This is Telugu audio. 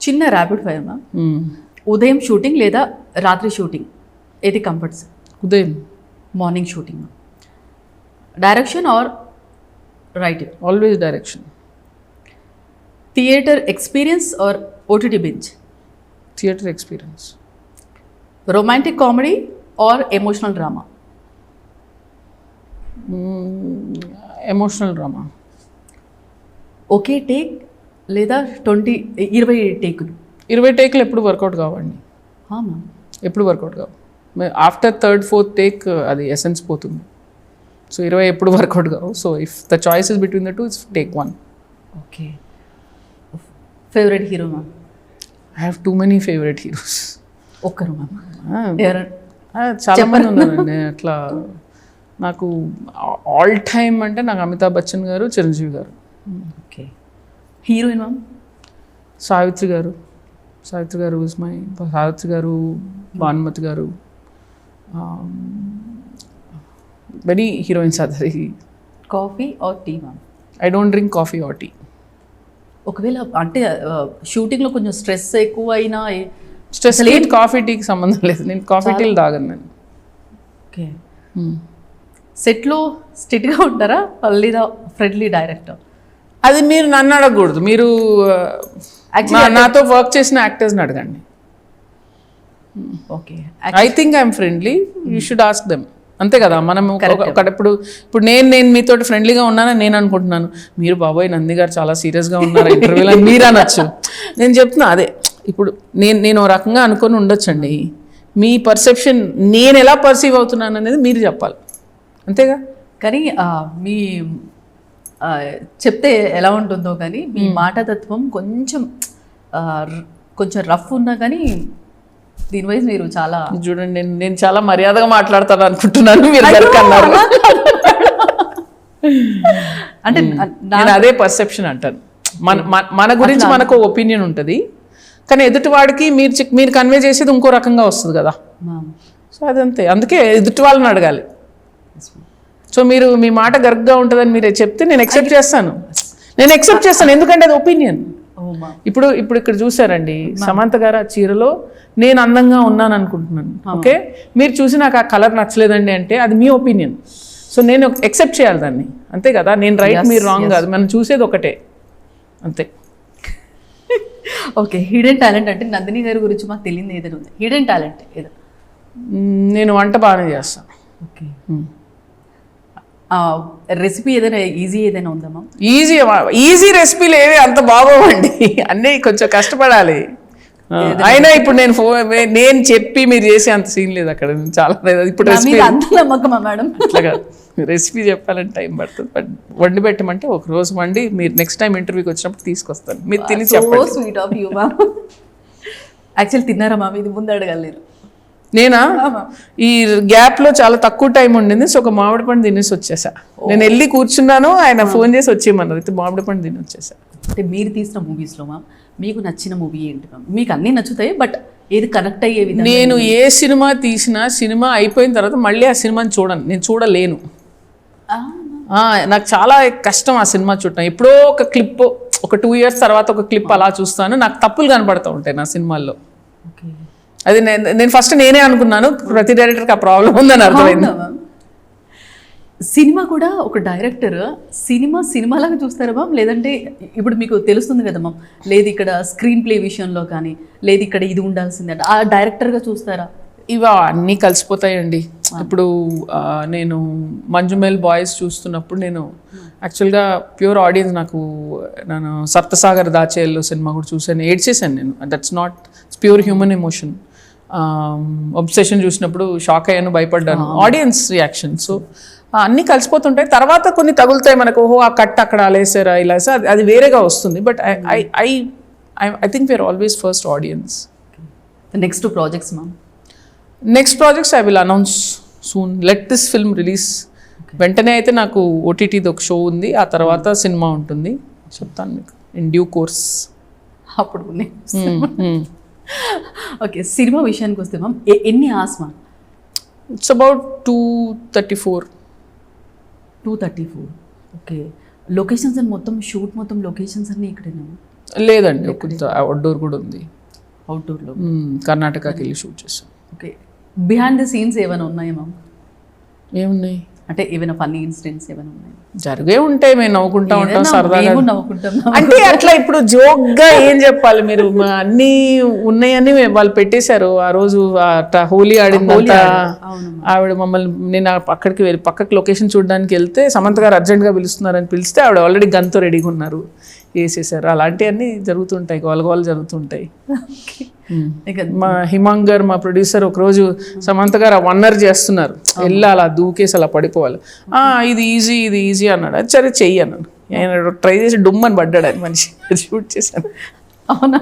చిన్న ర్యాపిడ్ ఫైర్ మ్యామ్. ఉదయం షూటింగ్ లేదా రాత్రి షూటింగ్ ఏది కంఫర్ట్స్? ఉదయం. Morning shooting. Direction or writing? Always direction. Theatre experience or OTT binge? Theatre experience. Romantic comedy or emotional drama? Emotional drama. ఒకే టేక్ లేదా 20 టేకులు? 20 టేక్లు ఎప్పుడు వర్కౌట్ కావండి, మ్యామ్. ఎప్పుడు వర్కౌట్ కావు. ఆఫ్టర్ 3rd 4th టేక్ అది ఎసెన్స్ పోతుంది. సో 20 ఎప్పుడు వర్కౌట్ కావు. So if the choice is between the two, take 1. Okay. Favourite hero ma'am? I have too many favourite heroes. ఒక్కరు మ్యామ్? చాలా మంది ఉన్నారండి అట్లా. నాకు ఆల్ టైమ్ అంటే నాకు అమితాబ్ బచ్చన్ గారు, చిరంజీవి గారు. ఓకే. Heroine ma'am? సావిత్రి గారు. సావిత్రి గారు is my Savitri garu, Bhanumathi garu. Very heroines అది. Coffee or tea ma'am? I don't drink coffee or tea. ఒకవేళ అంటే షూటింగ్లో కొంచెం స్ట్రెస్ ఎక్కువ అయినా స్ట్రెస్ లేదు, కాఫీ టీకి సంబంధం లేదు. నేను కాఫీ టీలు తాగను నేను. ఓకే. సెట్లో స్ట్రిక్ట్గా ఉంటారా లేదా ఫ్రెండ్లీ డైరెక్టర్? అది మీరు నన్ను అడగకూడదు. మీరు నాతో వర్క్ చేసిన యాక్టర్స్ని అడగండి. Okay. I think I'm friendly, you should ask them. అంతే కదా. మనం ఇప్పుడు నేను మీతో ఫ్రెండ్లీగా ఉన్నానని నేను అనుకుంటున్నాను, మీరు బాబోయ్ నంది గారు చాలా సీరియస్గా ఉన్నారు ఇంటర్వ్యూలో అని మీరు అనొచ్చు. నేను చెప్తున్నా అదే. ఇప్పుడు నేను ఒక రకంగా అనుకొని ఉండొచ్చండి. మీ పర్సెప్షన్ నేను ఎలా పర్సీవ్ అవుతున్నాను అనేది మీరు చెప్పాలి, అంతేగా. కానీ మీ చెప్తే ఎలా ఉంటుందో కానీ మీ మాటతత్వం కొంచెం రఫ్ ఉన్నా కానీ దీని వైజ్ మీరు చాలా చూడండి, నేను చాలా మర్యాదగా మాట్లాడతాను అనుకుంటున్నాను, మీరు అన్నారు. అంటే నేను అదే పర్సెప్షన్ అంటాను. మన గురించి మనకు ఒపీనియన్ ఉంటుంది, కానీ ఎదుటివాడికి మీరు కన్వే చేసేది ఇంకో రకంగా వస్తుంది కదా. సో అదంతే. అందుకే ఎదుటి వాళ్ళని అడగాలి. సో మీరు మీ మాట గర్గ్గా ఉంటుందని మీరు చెప్తే నేను యాక్సెప్ట్ చేస్తాను. ఎందుకంటే అది ఒపీనియన్. ఇప్పుడు ఇక్కడ చూసారండి, సమంత గారు ఆ చీరలో నేను అందంగా ఉన్నాను అనుకుంటున్నాను. ఓకే, మీరు చూసి నాకు ఆ కలర్ నచ్చలేదండి అంటే అది మీ ఒపీనియన్. సో నేను యాక్సెప్ట్ చేయాలి దాన్ని, అంతే కదా. నేను రైట్, మీరు రాంగ్ కాదు, మనం చూసేది ఒకటే, అంతే. ఓకే. హిడెన్ టాలెంట్ అంటే నందిని గారి గురించి మాకు తెలియదు ఏదైనా ఉంది? హిడెన్ టాలెంట్ ఏదో? నేను వంట బాగానే చేస్తాను. ఓకే. రెసిపీ ఏదైనా ఏదైనా ఉందమ్మా? ఈజీ రెసిపీలు ఏవి అంత బాగోవండి, అన్నీ కొంచెం కష్టపడాలి. అయినా ఇప్పుడు నేను చెప్పి మీరు చేసే అంత సీన్ లేదు అక్కడ. చాలా ఇప్పుడు నమ్మకమా మేడం? అట్లాగా రెసిపీ చెప్పాలంటే టైం పడుతుంది. బట్ వండి పెట్టమంటే ఒక రోజు వండి మీరు నెక్స్ట్ టైం ఇంటర్వ్యూకి వచ్చినప్పుడు తీసుకొస్తాను, మీరు తిని చెప్పండి. Sweet of you ma'am. Actual తిన్నారా మ్యామ్? ఇది ముందు అడగలేరు. నేనా ఈ గ్యాప్లో చాలా తక్కువ టైం ఉండింది. సో ఒక మామిడి పండు తినేసి వచ్చేసా. నేను వెళ్ళి కూర్చున్నాను, ఆయన ఫోన్ చేసి వచ్చేయమన్నారు, అయితే మామిడి పండు తిని వచ్చేసా. అంటే మీరు తీసిన మూవీస్లో మ్యామ్ మీకు నచ్చిన మూవీ ఏంటి మ్యామ్? మీకు అన్నీ నచ్చుతాయి, బట్ ఏది కనెక్ట్ అయ్యే విధంగా? నేను ఏ సినిమా తీసినా సినిమా అయిపోయిన తర్వాత మళ్ళీ ఆ సినిమాని నేను చూడలేను. నాకు చాలా కష్టం ఆ సినిమా చూడటం. ఎప్పుడో ఒక క్లిప్, ఒక 2 years తర్వాత ఒక క్లిప్ అలా చూస్తాను. నాకు తప్పులు కనపడుతూ ఉంటాయి నా సినిమాల్లో. అది నేను ఫస్ట్ నేనే అనుకున్నాను, ప్రతి డైరెక్టర్కి ఆ ప్రాబ్లం ఉందని అర్థమైంది. సినిమా కూడా ఒక డైరెక్టర్ సినిమాలాగా చూస్తారా మ్యామ్? లేదంటే ఇప్పుడు మీకు తెలుస్తుంది కదా మ్యామ్, లేదు ఇక్కడ స్క్రీన్ ప్లే విషయంలో కానీ, లేదు ఇక్కడ ఇది ఉండాల్సిందే ఆ డైరెక్టర్గా చూస్తారా? ఇవా అన్నీ కలిసిపోతాయండి. ఇప్పుడు నేను మంజుమేల్ బాయ్స్ చూస్తున్నప్పుడు నేను యాక్చువల్గా ప్యూర్ ఆడియన్స్. నేను సప్తసాగర్ దాచేల్లో సినిమా కూడా చూసాను, ఏడ్చేసాను నేను. That's not pure human emotion. Obsession చూసినప్పుడు షాక్ అయ్యాను, భయపడ్డాను, ఆడియన్స్ రియాక్షన్. సో అన్నీ కలిసిపోతుంటాయి. తర్వాత కొన్ని తగులుతాయి మనకు, ఓహో ఆ కట్ అక్కడ అలేసారా ఇలా, అది వేరేగా వస్తుంది. But I think we are always first audience. Next projects ma'am? Next projects I will announce soon. Let this film release. వెంటనే అయితే నాకు ఓటీటీది ఒక షో ఉంది, ఆ తర్వాత సినిమా ఉంటుంది, చెప్తాను మీకు ఇన్ డ్యూ కోర్స్. అప్పుడు ఓకే. సినిమా విషయానికి వస్తే మ్యామ్ ఎన్ని hours ma'am? It's about 234. Okay. Locations అని మొత్తం షూట్ మొత్తం లొకేషన్స్ అన్నీ ఇక్కడేనా? లేదండి కొంచెం అవుట్డోర్ కూడా ఉంది. అవుట్డోర్లో. కర్ణాటకకి వెళ్ళి షూట్ చేస్తాం. ఓకే. బిహైండ్ ది సీన్స్ ఏమైనా ఉన్నాయా మ్యామ్? ఏమున్నాయి అంటే ఏమైనా ఫన్నీ ఇన్సిడెంట్స్ ఏమైనా ఉన్నాయి? జరిగే ఉంటాయి, మేము నవ్వుకుంటా ఉంటాం సరదాగా. మేము నవ్వుకుంటాం. అంటే అట్లా ఇప్పుడు జోక్గా ఏం చెప్పాలి మీరు, అన్నీ ఉన్నాయని వాళ్ళు పెట్టేశారు. ఆ రోజు హోలీ ఆడిందంతా ఆవిడ మమ్మల్ని, నేను అక్కడికి వెళ్ళి పక్కకి లొకేషన్ చూడడానికి వెళ్తే సమంత గారు అర్జెంట్గా పిలుస్తున్నారని పిలిస్తే ఆవిడ ఆల్రెడీ గన్తో రెడీగా ఉన్నారు, వేసేసారు. అలాంటివన్నీ జరుగుతుంటాయి, గోలగోలు జరుగుతుంటాయి. మా హిమాంగ్ గారు మా ప్రొడ్యూసర్ ఒకరోజు సమంత గారు 1 hour చేస్తున్నారు, వెళ్ళి అలా దూకేసి అలా పడిపోవాలి, ఇది ఈజీ అన్నాడు. అది సరే చెయ్యి అన్నాను. ఆయన ట్రై చేసి డుమ్మని పడ్డాడు, ఆయన మనిషి షూట్ చేశాను. అవునా?